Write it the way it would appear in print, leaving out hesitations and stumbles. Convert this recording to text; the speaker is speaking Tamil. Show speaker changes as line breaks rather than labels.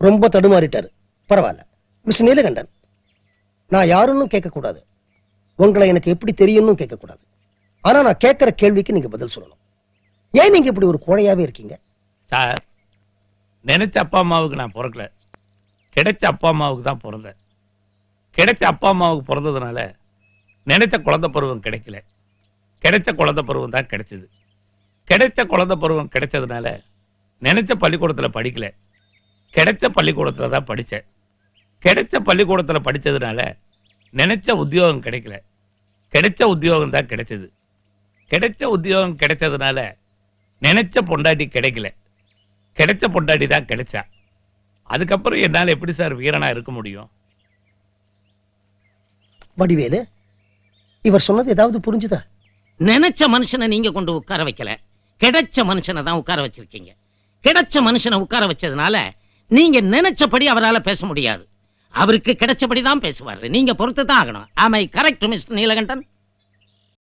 ரொம்ப தடுமாறிட்டாரு. பரவாயில்ல மிஸ்டர் நீலகண்டன், நான் யாருன்னு கேட்க கூடாது, உங்களை எனக்கு எப்படி தெரியும்னு கேட்க கூடாது. ஆனா நான் கேட்கிற கேள்விக்கு நீங்க பதில் சொல்லணும். ஏன் நீங்க இப்படி ஒரு கோழையாவே இருக்கீங்க?
சார், நினைச்ச அப்பா அம்மாவுக்கு நான் பிறக்கல, கிடைச்ச அப்பா அம்மாவுக்கு தான் பிறந்தேன். கிடைச்ச அப்பா அம்மாவுக்கு பிறந்ததுனால நினைச்ச குழந்தை பருவம் கிடைக்கல, கிடைச்ச குழந்தை பருவம் தான் கிடைச்சது. கிடைச்ச குழந்தை பருவம் கிடைச்சதுனால நினைச்ச பள்ளிக்கூடத்தில் படிக்கல, கிடைச்ச பள்ளிக்கூடத்தில் தான் படித்தேன். கிடைச்ச பள்ளிக்கூடத்தில் படித்ததுனால நினைச்ச உத்தியோகம் கிடைக்கல, கிடைச்ச உத்தியோகம் தான் கிடைச்சது. கிடைச்ச உத்தியோகம் கிடைச்சதுனால நினைச்ச பொண்டாட்டி கிடைக்கல, கிடைச்ச பொண்டாட்டி தான் கிடைச்சா. அதுக்கப்புறம் என்னால் எப்படி சார் வீரனா இருக்க முடியும்?
வடிவேலு, இவர் சொன்னது ஏதாவது புரிஞ்சுதா?
நினைச்ச மனுஷனை நீங்க கொண்டு உட்கார வைக்கல, கிடைச்ச மனுஷனை தான் உட்கார வச்சிருக்கீங்க. கிடைச்ச மனுஷனை உட்கார வச்சதுனால நீங்க நினைச்சபடி அவரால் பேச முடியாது. அவருக்கு கிடைச்சபடி தான் பேசுவாரு. நீங்க பொறுத்து தான் ஆகணும். ஆமை கரெக்ட் மிஸ்டர் நீலகண்டன்?